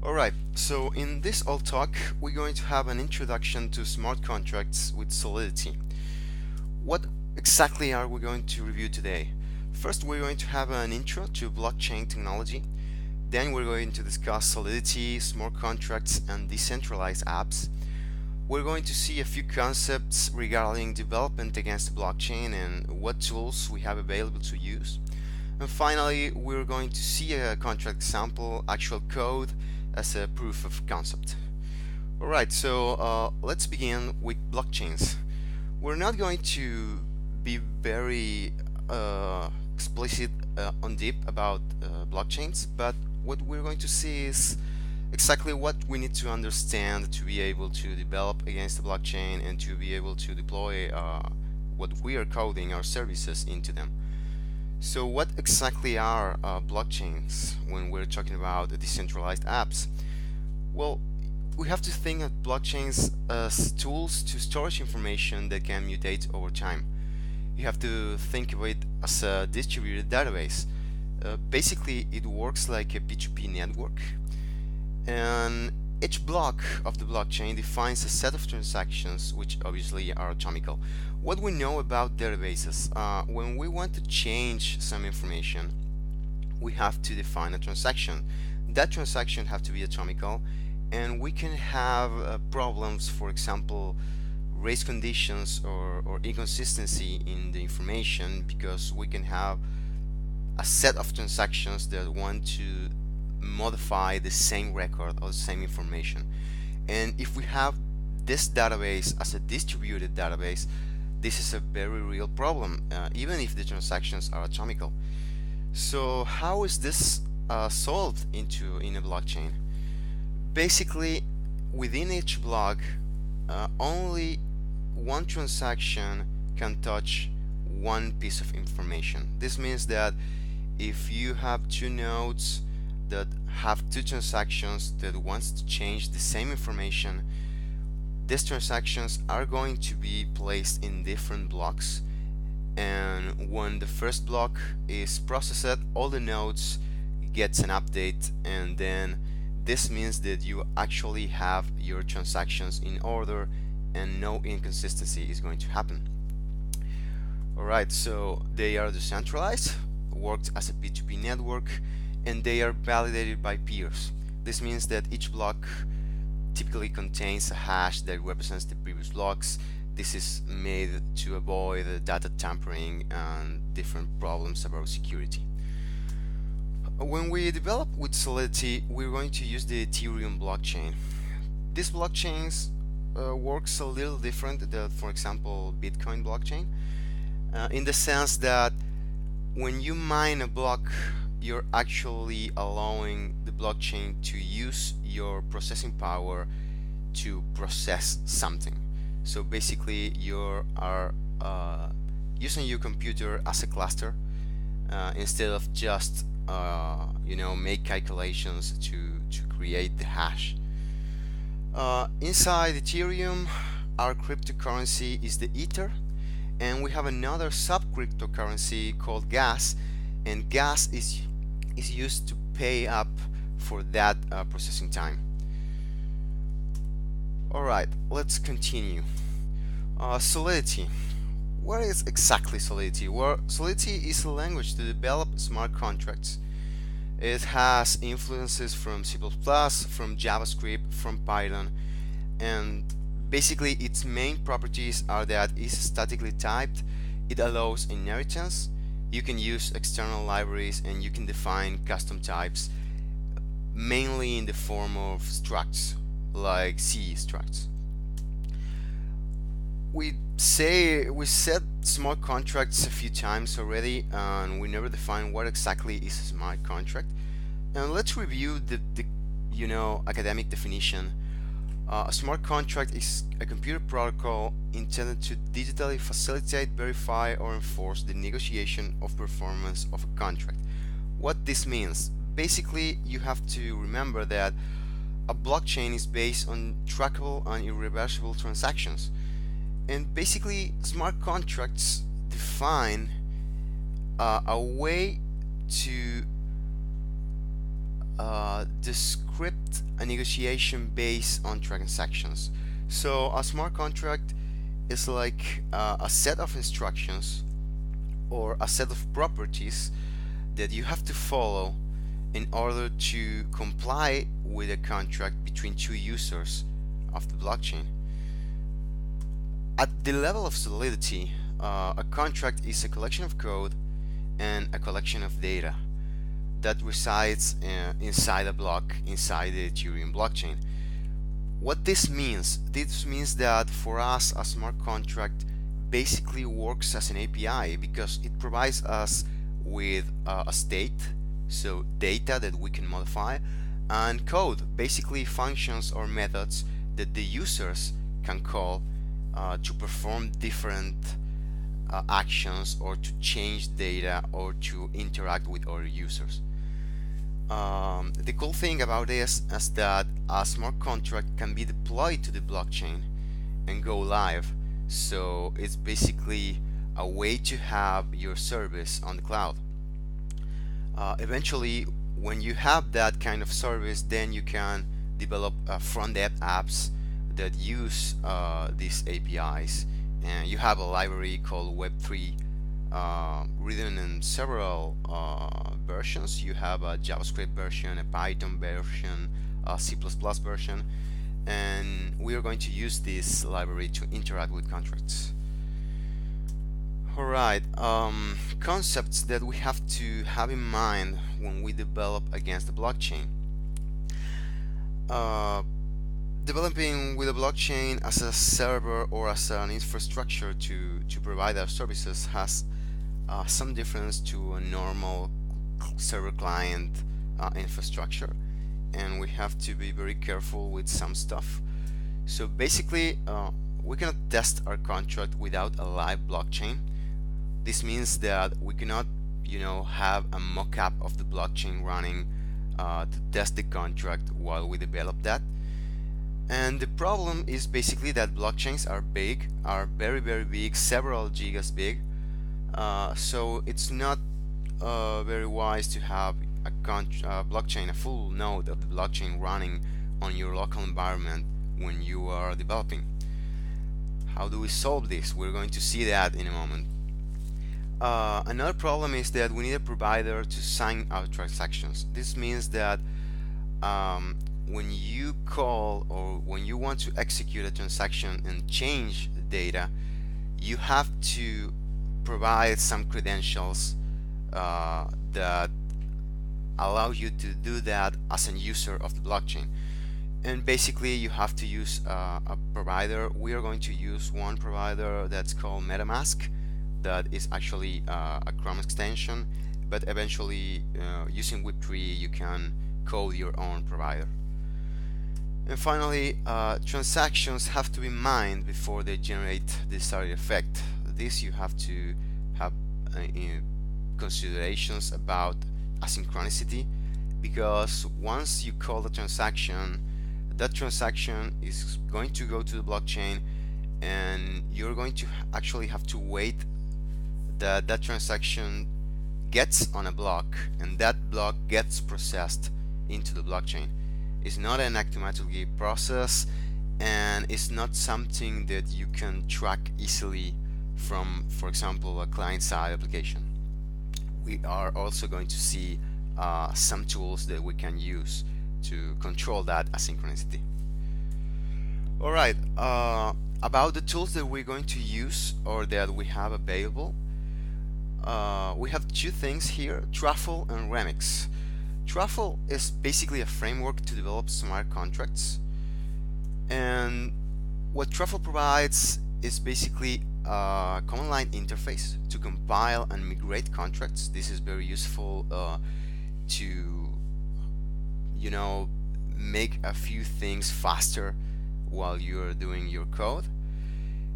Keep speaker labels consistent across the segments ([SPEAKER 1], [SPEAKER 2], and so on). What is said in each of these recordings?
[SPEAKER 1] Alright, so in this AllTalk, we're going to have an introduction to smart contracts with Solidity. What exactly are we going to review today? First, we're going to have an intro to blockchain technology. Then we're going to discuss Solidity, smart contracts, and decentralized apps. We're going to see a few concepts regarding development against the blockchain and what tools we have available to use. And finally, we're going to see a contract example, actual code, as a proof of concept. Alright, so let's begin with blockchains. We're not going to be very explicit on deep about blockchains, but what we're going to see is exactly what we need to understand to be able to develop against the blockchain and to be able to deploy what we are coding our services into them. So what exactly are blockchains when we're talking about decentralized apps? Well, we have to think of blockchains as tools to storage information that can mutate over time. You have to think of it as a distributed database. Basically, it works like a P2P network, and each block of the blockchain defines a set of transactions which obviously are atomical. What we know about databases, when we want to change some information, we have to define a transaction. That transaction have to be atomical, and we can have problems, for example, race conditions or inconsistency in the information, because we can have a set of transactions that want to modify the same record or the same information. And if we have this database as a distributed database, this is a very real problem, even if the transactions are atomical. So how is this solved in a blockchain? Basically, within each block, only one transaction can touch one piece of information. This means that if you have two nodes that have two transactions that wants to change the same information, these transactions are going to be placed in different blocks, and when the first block is processed, all the nodes gets an update, and then this means that you actually have your transactions in order and no inconsistency is going to happen. Alright, so they are decentralized, worked as a P2P network, and they are validated by peers. This means that each block typically contains a hash that represents the previous blocks. This is made to avoid data tampering and different problems about security. When we develop with Solidity, we're going to use the Ethereum blockchain. This blockchain works a little different than, for example, Bitcoin blockchain, in the sense that when you mine a block, you're actually allowing the blockchain to use your processing power to process something. So basically, you are using your computer as a cluster instead of just make calculations to create the hash. Inside Ethereum, our cryptocurrency is the Ether, and we have another sub cryptocurrency called gas, and gas is used to pay up for that processing time. Alright, let's continue. Solidity. What is exactly Solidity? Well, Solidity is a language to develop smart contracts. It has influences from C++, from JavaScript, from Python, and basically its main properties are that it's statically typed, it allows inheritance, you can use external libraries, and you can define custom types, mainly in the form of structs, like C structs. We said smart contracts a few times already, and we never defined what exactly is a smart contract. And let's review the academic definition. A smart contract is a computer protocol intended to digitally facilitate, verify, or enforce the negotiation of performance of a contract. What this means? Basically, you have to remember that a blockchain is based on trackable and irreversible transactions. And basically, smart contracts define a way to describe encrypt a negotiation based on transactions. So a smart contract is like a set of instructions or a set of properties that you have to follow in order to comply with a contract between two users of the blockchain. At the level of Solidity, a contract is a collection of code and a collection of data that resides inside a block inside the Ethereum blockchain. What this means? This means that for us, a smart contract basically works as an API because it provides us with a state, so data that we can modify, and code, basically functions or methods that the users can call to perform different actions or to change data or to interact with other users. The cool thing about this is that a smart contract can be deployed to the blockchain and go live. So it's basically a way to have your service on the cloud. Eventually, when you have that kind of service, then you can develop front-end apps that use these APIs. And you have a library called Web3 written in several versions. You have a JavaScript version, a Python version, a C++ version, and we are going to use this library to interact with contracts. Alright, concepts that we have to have in mind when we develop against the blockchain. Developing with a blockchain as a server or as an infrastructure to provide our services has some difference to a normal server client infrastructure, and we have to be very careful with some stuff. So basically, we cannot test our contract without a live blockchain. This means that we cannot, have a mock-up of the blockchain running to test the contract while we develop that. And the problem is basically that blockchains are big, are very big, several gigas big. So it's not very wise to have a blockchain, a full node of the blockchain running on your local environment when you are developing. How do we solve this? We're going to see that in a moment. Another problem is that we need a provider to sign our transactions. This means that when you call or when you want to execute a transaction and change the data, you have to provide some credentials that allow you to do that as a user of the blockchain. And basically you have to use a provider. We are going to use one provider that's called MetaMask, that is actually a Chrome extension, but eventually using Web3 you can code your own provider. And finally, transactions have to be mined before they generate the desired effect. This you have to have considerations about asynchronicity, because once you call the transaction, that transaction is going to go to the blockchain, and you're going to actually have to wait that that transaction gets on a block, and that block gets processed into the blockchain. It's not an automatically process, and it's not something that you can track easily from, for example, a client-side application. We are also going to see some tools that we can use to control that asynchronicity. Alright, about the tools that we're going to use or that we have available, we have two things here: Truffle and Remix. Truffle is basically a framework to develop smart contracts, and what Truffle provides is basically a command line interface to compile and migrate contracts. This is very useful to make a few things faster while you're doing your code.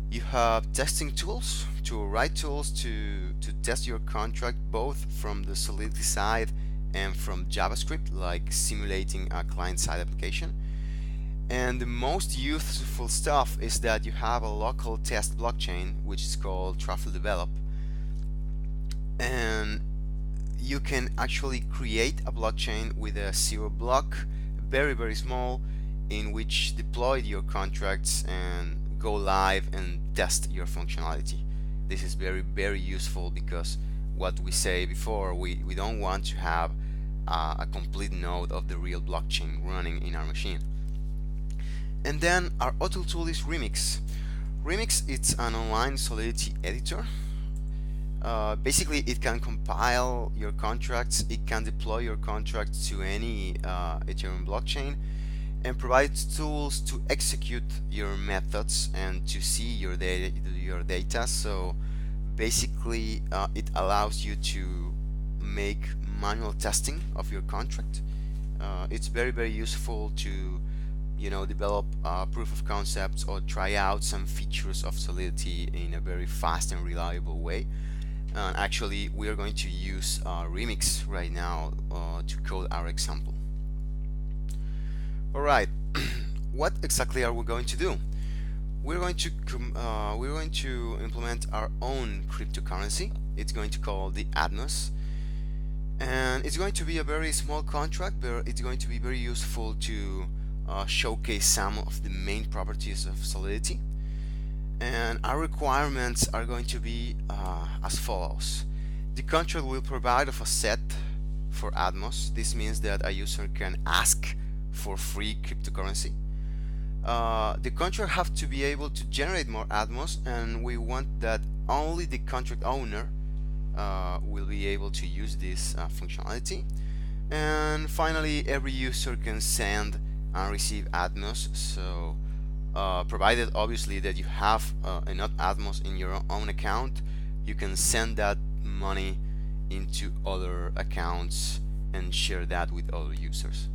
[SPEAKER 1] You have testing tools to write tools to test your contract, both from the Solidity side and from JavaScript, like simulating a client-side application. And the most useful stuff is that you have a local test blockchain, which is called Truffle Develop, and you can actually create a blockchain with a zero block very small, in which deploy your contracts and go live and test your functionality. This is very useful because what we say before, we don't want to have a complete node of the real blockchain running in our machine. And then our other tool is Remix. Remix, it's an online Solidity editor. Basically, it can compile your contracts, it can deploy your contracts to any Ethereum blockchain, and provides tools to execute your methods and to see your data. So basically, it allows you to make manual testing of your contract. It's very useful to develop proof of concepts or try out some features of Solidity in a very fast and reliable way. Actually, we are going to use Remix right now to code our example. Alright, what exactly are we going to do? We're going to implement our own cryptocurrency. It's going to call the Admios, and it's going to be a very small contract, but it's going to be very useful to showcase some of the main properties of Solidity. And our requirements are going to be as follows. The contract will provide of a set for Admios. This means that a user can ask for free cryptocurrency. The contract have to be able to generate more Admios, and we want that only the contract owner will be able to use this functionality. And finally, every user can send and receive Admios. So provided obviously that you have enough Admios in your own account, you can send that money into other accounts and share that with other users.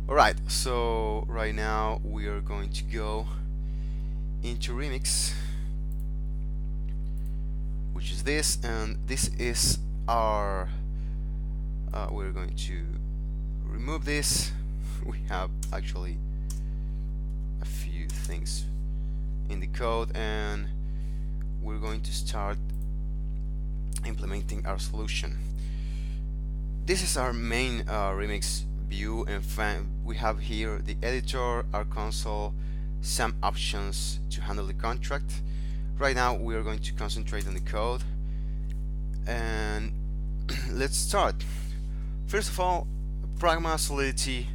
[SPEAKER 1] Alright, so right now we are going to go into Remix, which is this, and this is our we're going to remove this. We have actually a few things in the code, and we're going to start implementing our solution. This is our main Remix view, and we have here the editor, our console, some options to handle the contract. Right now we are going to concentrate on the code, and let's start. First of all, Pragma Solidity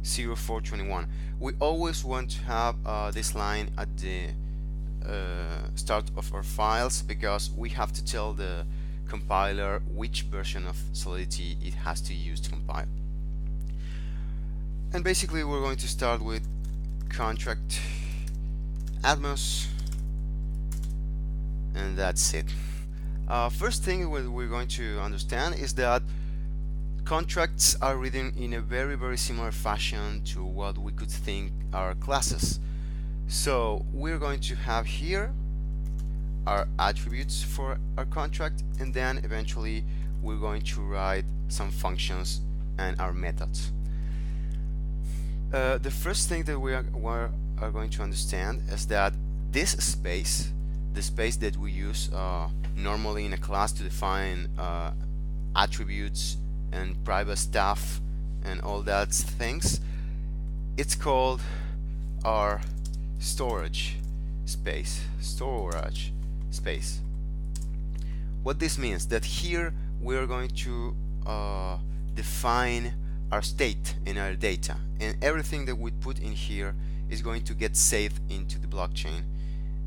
[SPEAKER 1] 0421. We always want to have this line at the start of our files, because we have to tell the compiler which version of Solidity it has to use to compile. And basically we're going to start with contract Admios, and that's it. First thing we're going to understand is that contracts are written in a very similar fashion to what we could think are classes. So we're going to have here our attributes for our contract, and then eventually we're going to write some functions and our methods. The first thing that we are going to understand is that this space, the space that we use normally in a class to define attributes and private stuff and all that things, it's called our storage space. What this means, that here we are going to define our state in our data, and everything that we put in here is going to get saved into the blockchain.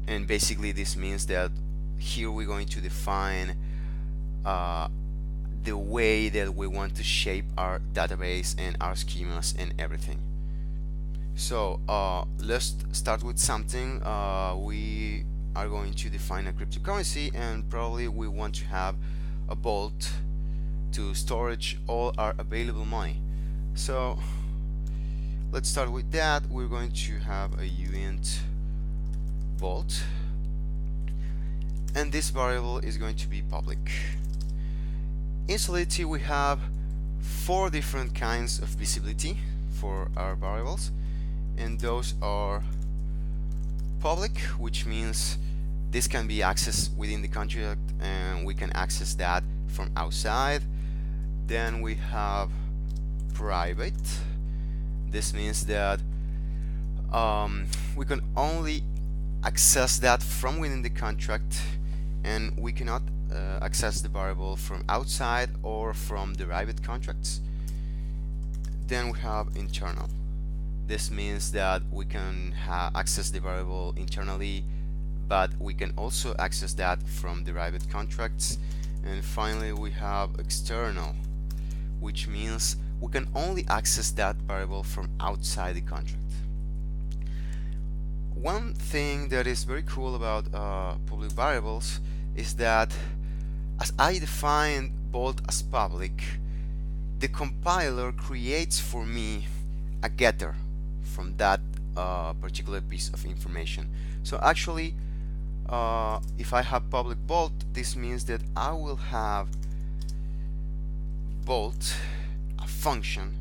[SPEAKER 1] And basically this means that here we're going to define the way that we want to shape our database and our schemas and everything. So let's start with something. We are going to define a cryptocurrency, and probably we want to have a vault to storage all our available money. So let's start with that. We're going to have a uint vault, and this variable is going to be public. In Solidity we have 4 different kinds of visibility for our variables, and those are public, which means this can be accessed within the contract and we can access that from outside. Then we have private, This means that we can only access that from within the contract, and we cannot access the variable from outside or from derived contracts. Then we have internal. This means that we can access the variable internally, but we can also access that from derived contracts. And finally we have external, which means we can only access that variable from outside the contract. One thing that is very cool about public variables is that as I define bold as public, the compiler creates for me a getter from that particular piece of information. So actually, if I have public bold, this means that I will have bold, a function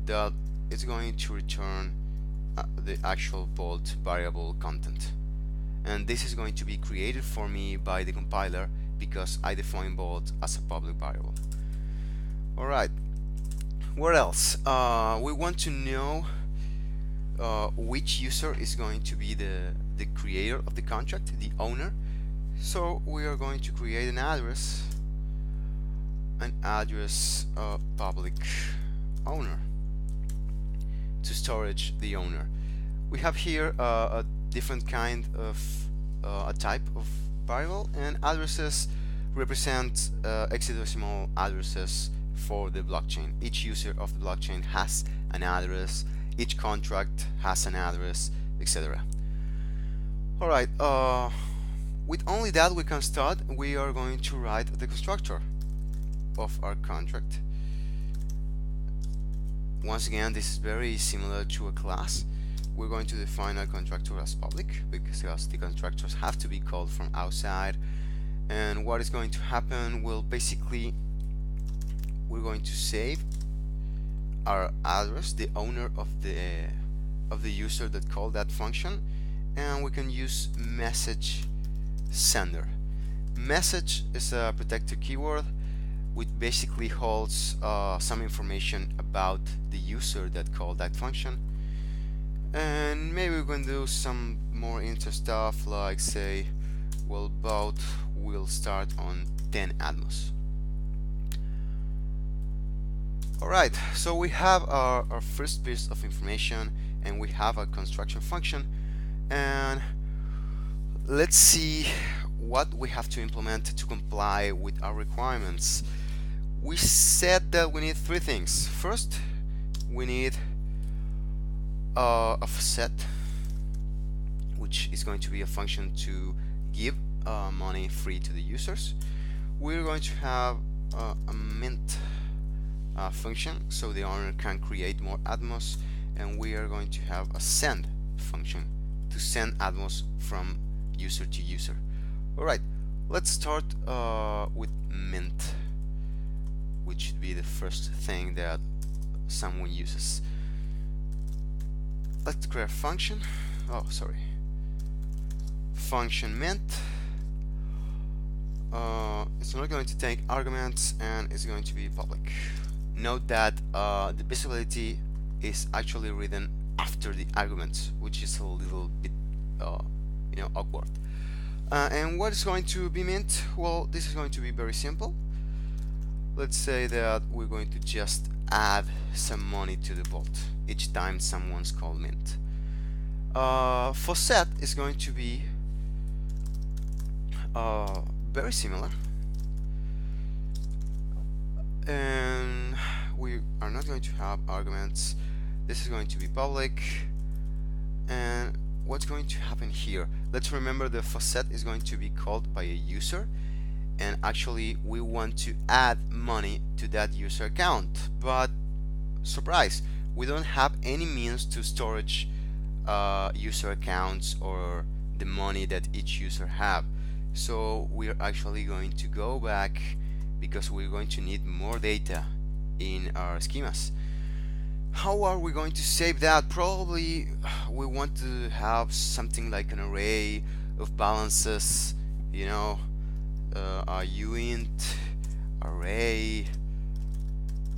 [SPEAKER 1] that is going to return the actual bold variable content, and this is going to be created for me by the compiler because I define bold as a public variable. Alright, what else? We want to know which user is going to be the creator of the contract, the owner. So we are going to create an address public owner to storage the owner. We have here a different kind of a type of variable, and addresses represent hexadecimal addresses for the blockchain. Each user of the blockchain has an address, each contract has an address, etc. Alright, with only that we can start. We are going to write the constructor of our contract. Once again, this is very similar to a class. We're going to define our constructor as public because the constructors have to be called from outside. And what is going to happen will basically, we're going to save our address, the owner of the user that called that function, and we can use message sender. Message is a protected keyword which basically holds some information about the user that called that function. And maybe we can do some more interesting stuff, like say, well, both will start on 10 Admios. Alright, so we have our first piece of information, and we have a construction function, and let's see what we have to implement to comply with our requirements. We said that we need three things. First, we need a set, which is going to be a function to give money free to the users. We're going to have a mint function so the owner can create more Admios, and we are going to have a send function to send Admios from user to user. Alright, let's start with mint, which should be the first thing that someone uses. Let's create a function. Function mint. It's not going to take arguments, and it's going to be public. Note that the visibility is actually written after the arguments, which is a little bit awkward. And what is going to be mint? Well, this is going to be very simple. Let's say that we're going to just add some money to the vault each time someone's called mint. For set is going to be very similar, and we are not going to have arguments. This is going to be public. And what's going to happen here? Let's remember the faucet is going to be called by a user, and actually we want to add money to that user account, but surprise, we don't have any means to storage user accounts or the money that each user have. So we're actually going to go back because we're going to need more data in our schemas. How are we going to save that? Probably we want to have something like an array of balances, a uint array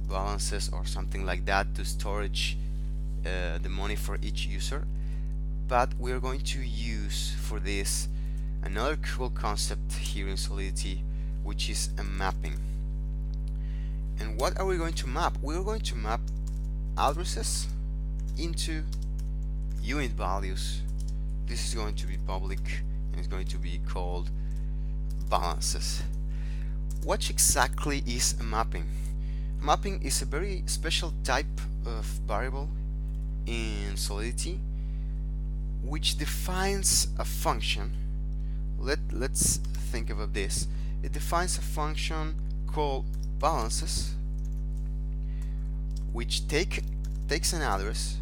[SPEAKER 1] balances or something like that to storage the money for each user, but we are going to use for this another cool concept here in Solidity, which is a mapping. And what are we going to map? We're going to map addresses into unit values. This is going to be public and it's going to be called balances. What exactly is a mapping? Mapping is a very special type of variable in Solidity which defines a function. Let's think about this. It defines a function called balances, which takes an address,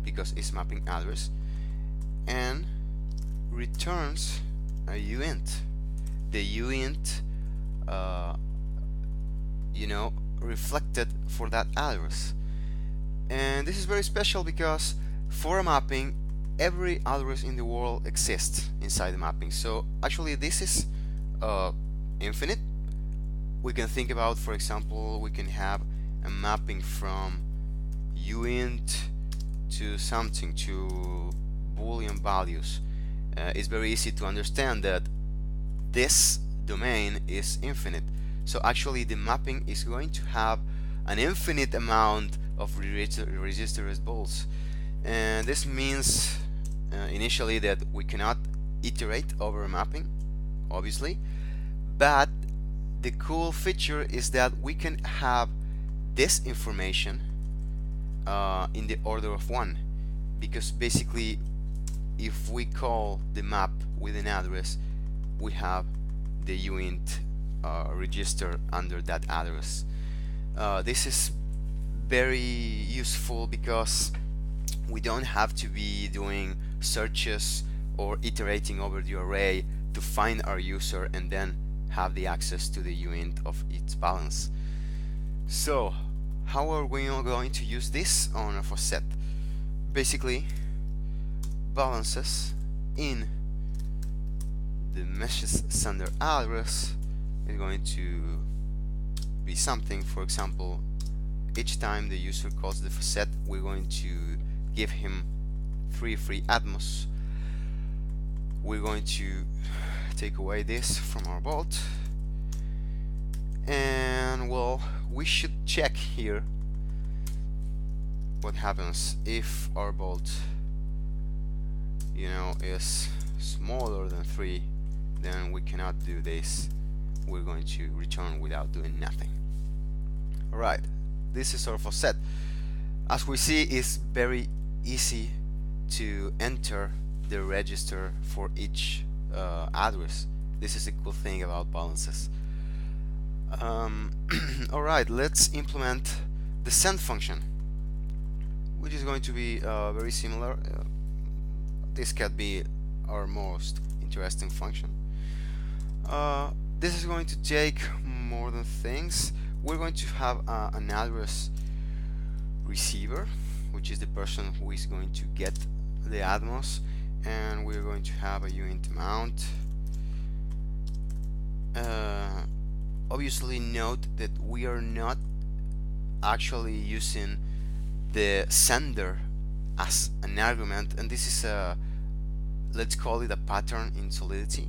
[SPEAKER 1] because it's mapping address, and returns a uint. The uint, reflected for that address. And this is very special because for a mapping, every address in the world exists inside the mapping. So actually this is infinite. We can think about, for example, we can have a mapping from uint to something, to Boolean values. It's very easy to understand that this domain is infinite. So actually the mapping is going to have an infinite amount of register results. And this means initially that we cannot iterate over a mapping, obviously, but the cool feature is that we can have this information in the order of 1, because basically if we call the map with an address, we have the uint register under that address. This is very useful because we don't have to be doing searches or iterating over the array to find our user and then have the access to the uint of its balance. So how are we going to use this on a facet? Basically, balances in the message sender address is going to be something. For example, each time the user calls the facet, we're going to give him free Admios. We're going to take away this from our vault, and well, we should check here what happens if our vault is smaller than 3. Then we cannot do this. We're going to return without doing nothing. Alright, this is our facet. As we see, it's very easy to enter the register for each address. This is a cool thing about balances. Alright, let's implement the send function, which is going to be very similar. This can be our most interesting function. This is going to take more than things. We're going to have an address receiver, which is the person who is going to get the Admios, and we're going to have a uint amount. Obviously note that we are not actually using the sender as an argument, and this is a, let's call it a pattern in Solidity,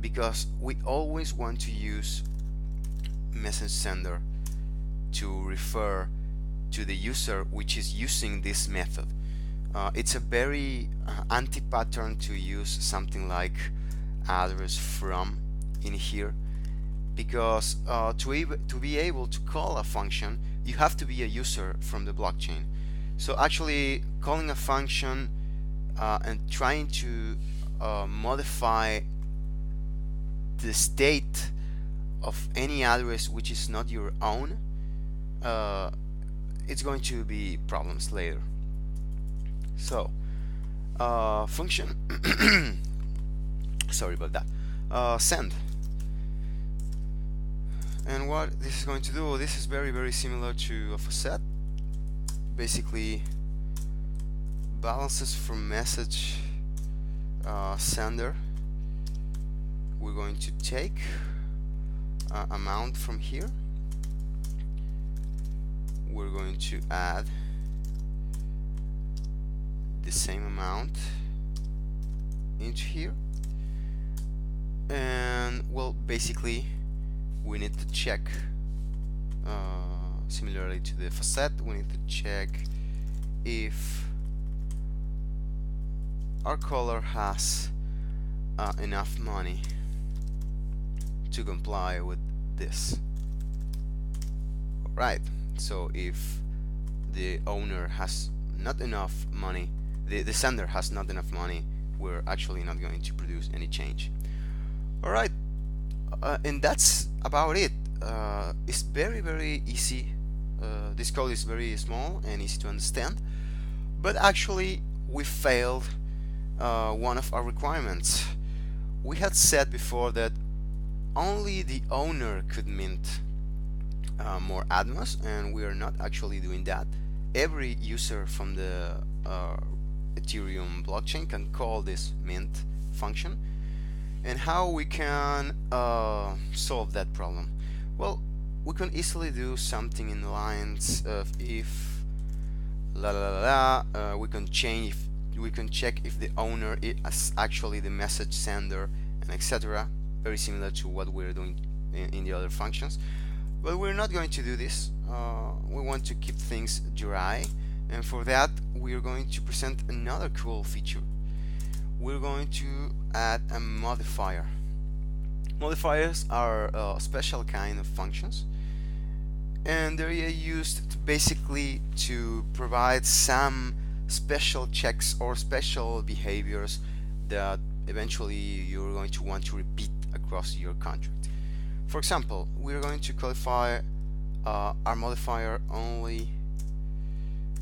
[SPEAKER 1] because we always want to use message sender to refer to the user which is using this method. It's a very anti-pattern to use something like address from in here, because to be able to call a function, you have to be a user from the blockchain. So actually calling a function and trying to modify the state of any address which is not your own, it's going to be problems later. So function sorry about that, send. And what this is going to do, this is very similar to a facet. Basically, balances from message sender, we're going to take amount from here, we're going to add the same amount into here, and well, basically we need to check similarly to the facet, we need to check if our color has enough money to comply with this. Right, so if the owner has not enough money, the sender has not enough money, we're actually not going to produce any change. Alright, and that's about it. It's very easy. This code is very small and easy to understand, but actually we failed one of our requirements. We had said before that only the owner could mint more Admios, and we are not actually doing that. Every user from the Ethereum blockchain can call this mint function. And how we can solve that problem? Well, we can easily do something in the lines of if we can change, if we can check if the owner is actually the message sender, and etc. Very similar to what we're doing in the other functions. But we're not going to do this. We want to keep things dry, and for that we're going to present another cool feature. We're going to add a modifier. Modifiers are a special kind of functions, and they're used to basically to provide some special checks or special behaviors that eventually you're going to want to repeat across your contract. For example, we're going to qualify our modifier only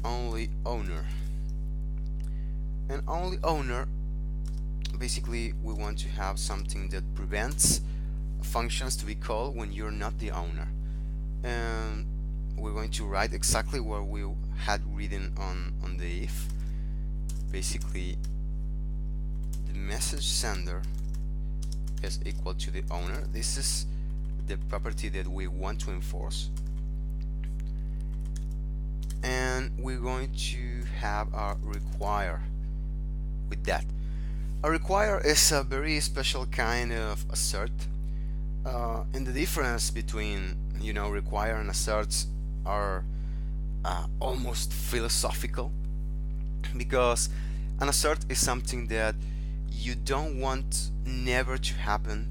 [SPEAKER 1] owner, and only owner, basically we want to have something that prevents functions to be called when you're not the owner. And we're going to write exactly what we had written on the if. Basically, the message sender is equal to the owner. This is the property that we want to enforce, and we're going to have our require with that. A require is a very special kind of assert, and the difference between require and asserts are almost philosophical, because an assert is something that you don't want never to happen,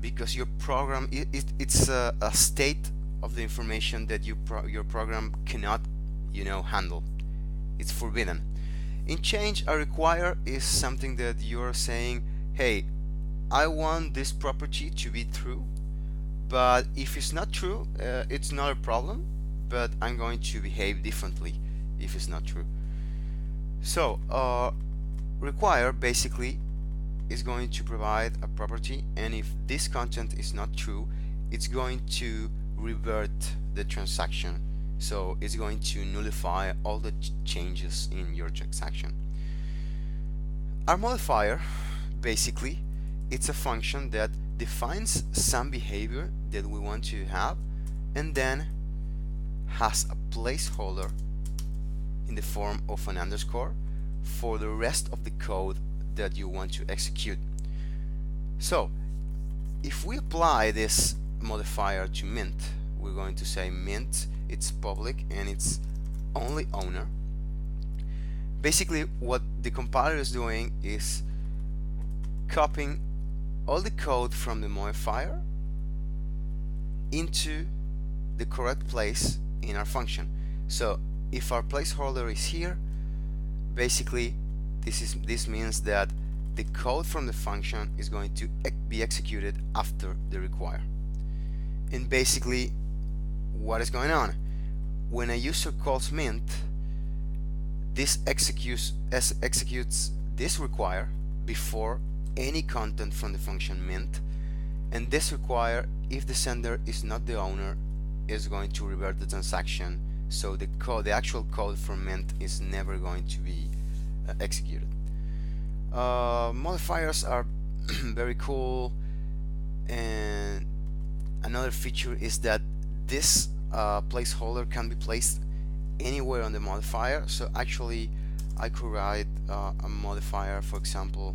[SPEAKER 1] because your program it's a state of the information that your program cannot handle. It's forbidden. In change, a require is something that you're saying, hey, I want this property to be true, but if it's not true, it's not a problem, but I'm going to behave differently if it's not true. So require basically is going to provide a property, and if this content is not true, it's going to revert the transaction. So it's going to nullify all the changes in your transaction. Our modifier, basically, it's a function that defines some behavior that we want to have, and then has a placeholder in the form of an underscore for the rest of the code that you want to execute. So if we apply this modifier to mint, we're going to say mint, it's public and it's only owner. Basically what the compiler is doing is copying all the code from the modifier into the correct place in our function. So if our placeholder is here, basically this means that the code from the function is going to be executed after the require. And basically what is going on? When a user calls mint, this executes this require before any content from the function mint, and this require, if the sender is not the owner, is going to revert the transaction. So the actual code for mint is never going to be executed. Modifiers are very cool, and another feature is that this placeholder can be placed anywhere on the modifier. So actually I could write a modifier. For example,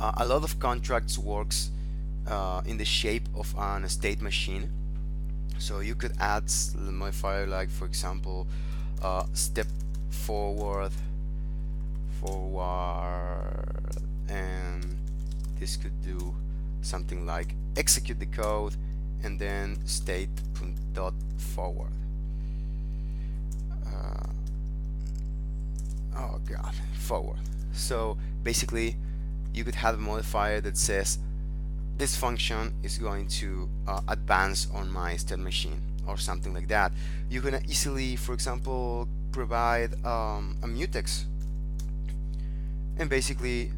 [SPEAKER 1] a lot of contracts works in the shape of an state machine. So you could add a modifier like, for example, step forward, and this could do something like execute the code and then state dot forward. Oh god, forward. So basically you could have a modifier that says this function is going to advance on my state machine or something like that. You can easily, for example, provide a mutex, and basically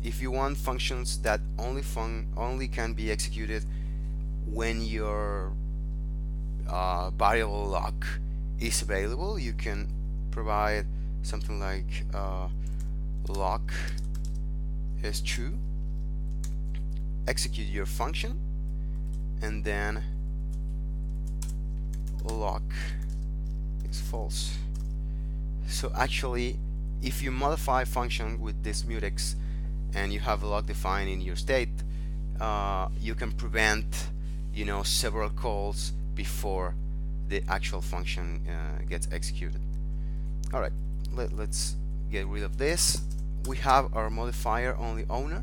[SPEAKER 1] if you want functions that only can be executed when your variable lock is available, you can provide something like lock is true, execute your function, and then lock is false. So actually, if you modify function with this mutex and you have a lock defined in your state, you can prevent, several calls before the actual function gets executed. All right, let's get rid of this. We have our modifier only owner.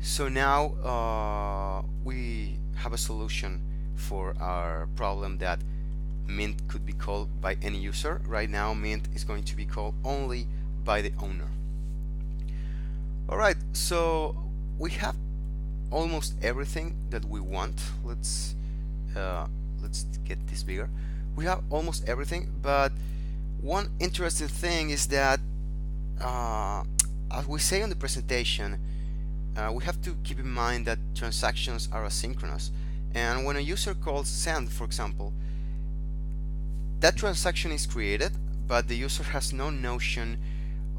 [SPEAKER 1] So now we have a solution for our problem that mint could be called by any user. Right now mint is going to be called only by the owner. Alright, so we have almost everything that we want. Let's get this bigger. We have almost everything, but one interesting thing is that as we say on the presentation, we have to keep in mind that transactions are asynchronous, and when a user calls send, for example, that transaction is created, but the user has no notion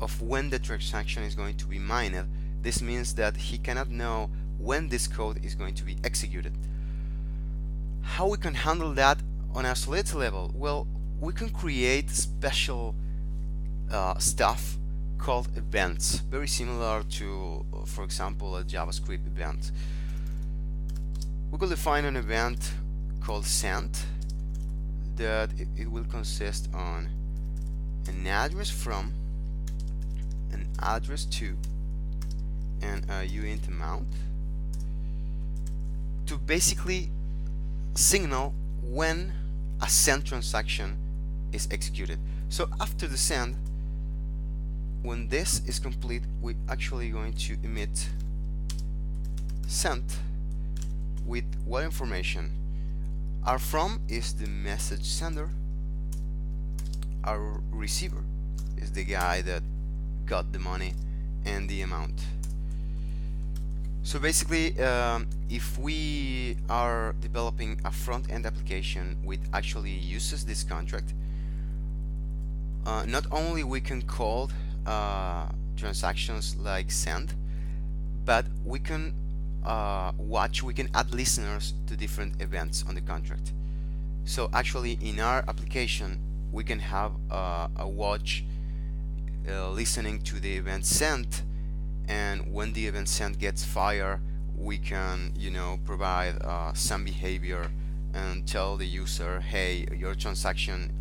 [SPEAKER 1] of when the transaction is going to be mined. This means that he cannot know when this code is going to be executed. How we can handle that on a Solidity level? Well, we can create special stuff called events, very similar to, for example, a JavaScript event. We could define an event called send that it will consist on an address from, an address to, and a uint amount to basically signal when a send transaction is executed. So after the send, when this is complete, we're actually going to emit sent with what information? Our from is the message sender. Our receiver is the guy that got the money and the amount. So basically, if we are developing a front-end application which actually uses this contract, not only we can call transactions like send, but we can we can add listeners to different events on the contract. So actually in our application we can have a watch listening to the event sent, and when the event sent gets fired, we can provide some behavior and tell the user, hey, your transaction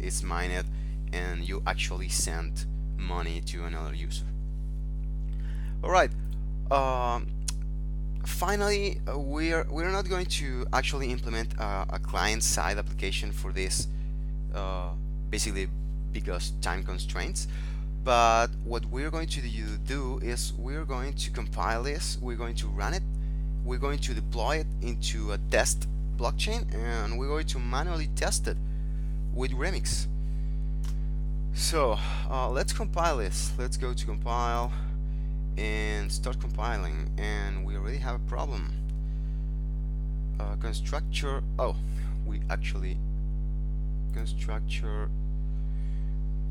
[SPEAKER 1] is mined and you actually sent money to another user. Alright, finally, we're not going to actually implement a client-side application for this, basically because time constraints. But what we're going to do is we're going to compile this, we're going to run it, we're going to deploy it into a test blockchain, and we're going to manually test it with Remix. So let's compile this. Let's go to compile and start compiling, and we already have a problem. Constructor, we actually constructor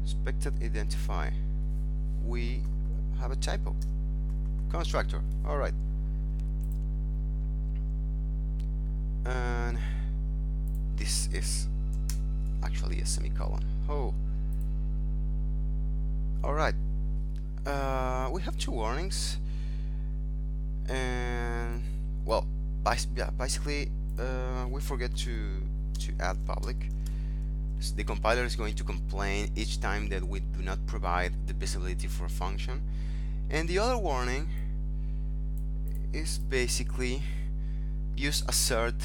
[SPEAKER 1] expected identify, we have a typo. Constructor, alright, and this is actually a semicolon. Alright, we have two warnings, and well, basically we forget to add public. So the compiler is going to complain each time that we do not provide the visibility for a function. And the other warning is basically use assert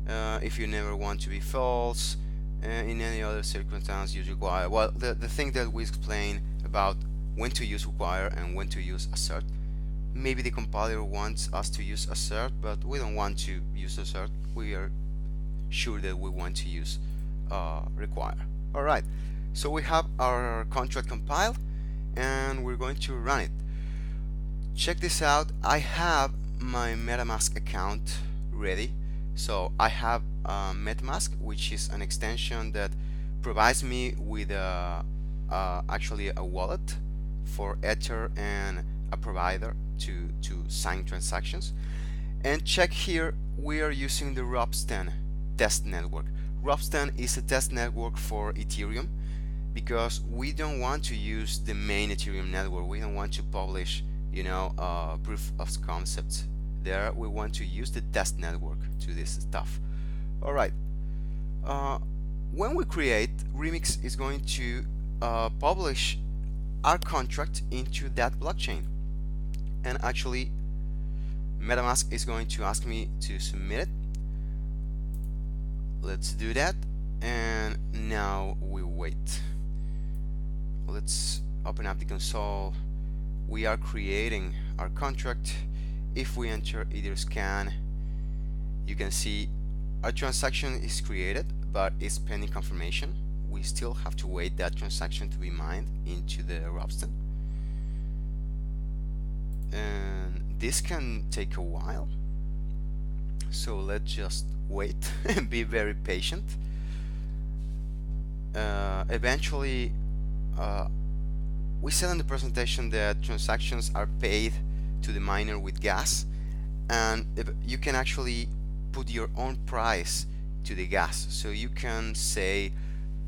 [SPEAKER 1] if you never want to be false. In any other circumstance, use require. Well, the thing that we explain about when to use require and when to use assert. Maybe the compiler wants us to use assert, but we don't want to use assert. We are sure that we want to use require. Alright, so we have our contract compiled and we're going to run it. Check this out. I have my MetaMask account ready. So I have MetaMask, which is an extension that provides me with actually a wallet for Ether and a provider to sign transactions. And check here, we are using the Ropsten test network. Ropsten is a test network for Ethereum because we don't want to use the main Ethereum network. We don't want to publish, proof of concepts there. We want to use the test network to this stuff. Alright, when we create, Remix is going to publish our contract into that blockchain, and actually MetaMask is going to ask me to submit it. Let's do that, and now we wait. Let's open up the console. We are creating our contract. If we enter Etherscan, you can see our transaction is created, but it's pending confirmation. We still have to wait that transaction to be mined into the Ropsten, and this can take a while, so let's just wait and be very patient. Eventually, we said in the presentation that transactions are paid to the miner with gas, and you can actually put your own price to the gas. So you can say,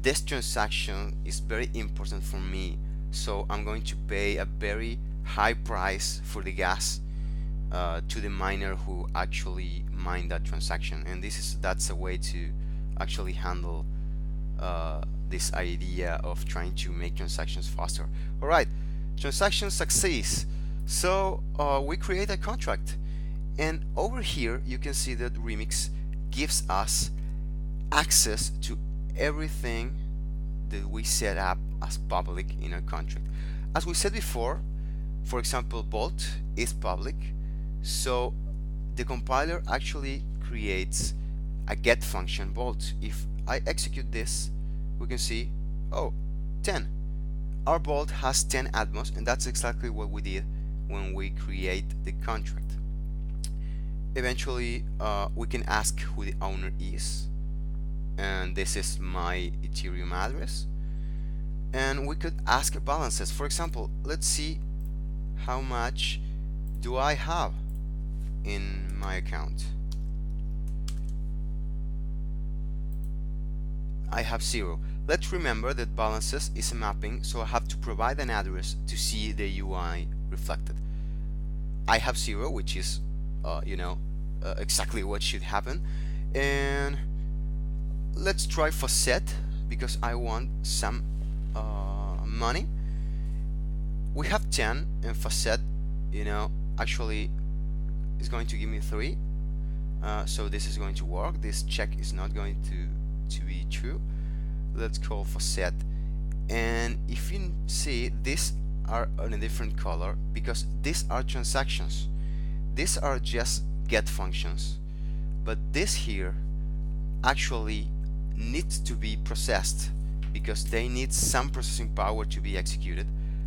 [SPEAKER 1] this transaction is very important for me, so I'm going to pay a very high price for the gas to the miner who actually mined that transaction. And that's a way to actually handle this idea of trying to make transactions faster. Alright, transaction success. So we create a contract, and over here you can see that Remix gives us access to everything that we set up as public in our contract. As we said before, for example, Bolt is public, so the compiler actually creates a get function Bolt. If I execute this, we can see, oh, 10. Our Bolt has 10 Admios, and that's exactly what we did when we create the contract. Eventually, we can ask who the owner is, and this is my Ethereum address. And we could ask balances. For example, let's see how much do I have in my account. I have 0. Let's remember that balances is a mapping, so I have to provide an address to see the UI reflected. I have 0, which is exactly what should happen. And let's try Facet because I want some money. We have 10, and Facet actually is going to give me 3, so this is going to work. This check is not going to be true. Let's call Facet, and if you see, these are in a different color because these are transactions. These are just get functions, but this here actually needs to be processed because they need some processing power to be executed.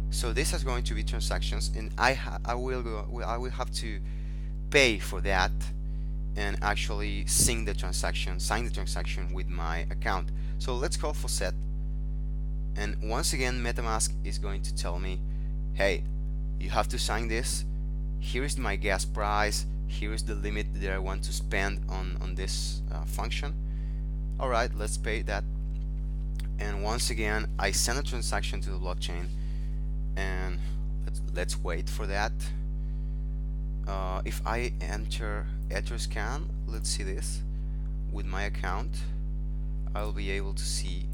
[SPEAKER 1] So this is going to be transactions, and I will have to pay for that and actually sign the transaction with my account. So let's call Facet, and once again MetaMask is going to tell me, hey, you have to sign this. Here is my gas price. Here is the limit that I want to spend on this function. Alright, let's pay that. And once again, I send a transaction to the blockchain, and let's wait for that. If I enter Etherscan, let's see this with my account, I'll be able to see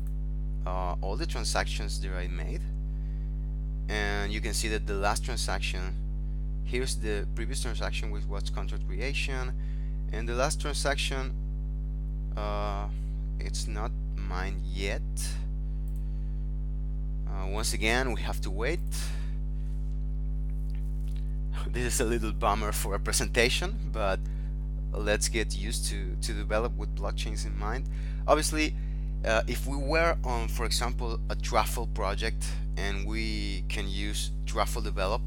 [SPEAKER 1] all the transactions that I made, and you can see that the last transaction, here's the previous transaction, which was contract creation, and the last transaction, it's not mine yet. Once again, we have to wait. This is a little bummer for a presentation, but let's get used to develop with blockchains in mind. Obviously, if we were on, for example, a truffle project and we can use truffle develop,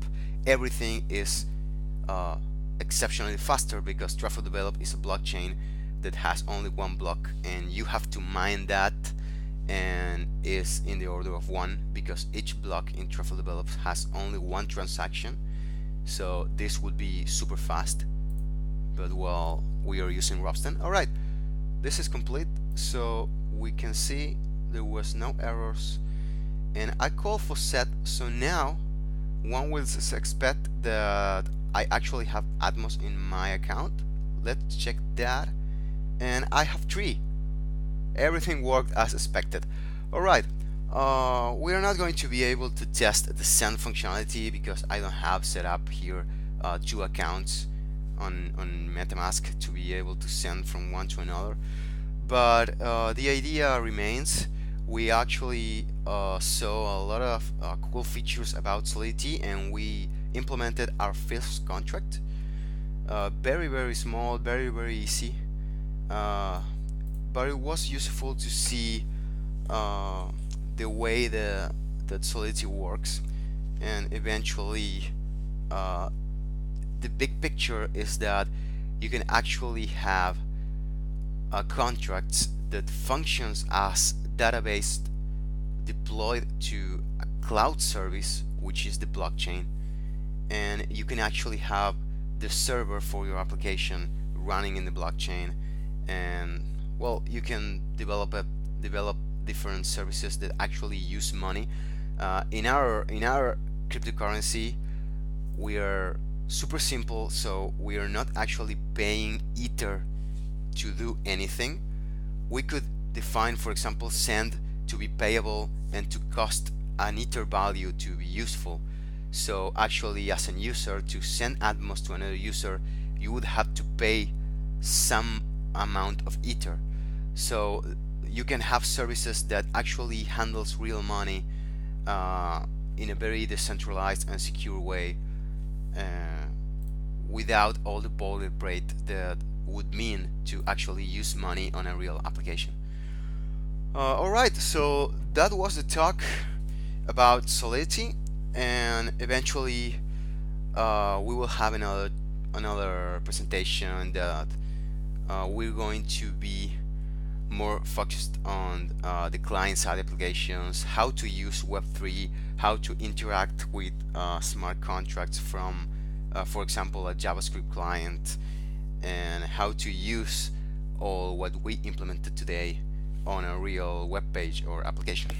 [SPEAKER 1] everything is exceptionally faster, because truffle develop is a blockchain that has only one block, and you have to mine that, and is in the order of one, because each block in truffle develop has only one transaction. So this would be super fast, but well, we are using Robston. All right, this is complete, so we can see there was no errors, and I call for set. So now one will expect that I actually have Admios in my account. Let's check that, and I have 3. Everything worked as expected. All right. We are not going to be able to test the send functionality because I don't have set up here 2 accounts on MetaMask to be able to send from one to another. But the idea remains. We actually saw a lot of cool features about Solidity, and we implemented our 5th contract. Very small, very easy. But it was useful to see the way that Solidity works, and eventually the big picture is that you can actually have contracts that functions as database deployed to a cloud service, which is the blockchain, and you can actually have the server for your application running in the blockchain, and well, you can develop different services that actually use money. In our cryptocurrency, we are super simple, so we are not actually paying Ether to do anything. We could define, for example, send to be payable and to cost an Ether value to be useful. So actually, as a user, to send Admios to another user, you would have to pay some amount of Ether. So you can have services that actually handles real money in a very decentralized and secure way, without all the boilerplate that would mean to actually use money on a real application. Alright, so that was the talk about Solidity, and eventually we will have another presentation that we're going to be more focused on the client-side applications, how to use Web3, how to interact with smart contracts from, for example, a JavaScript client, and how to use all what we implemented today on a real web page or application.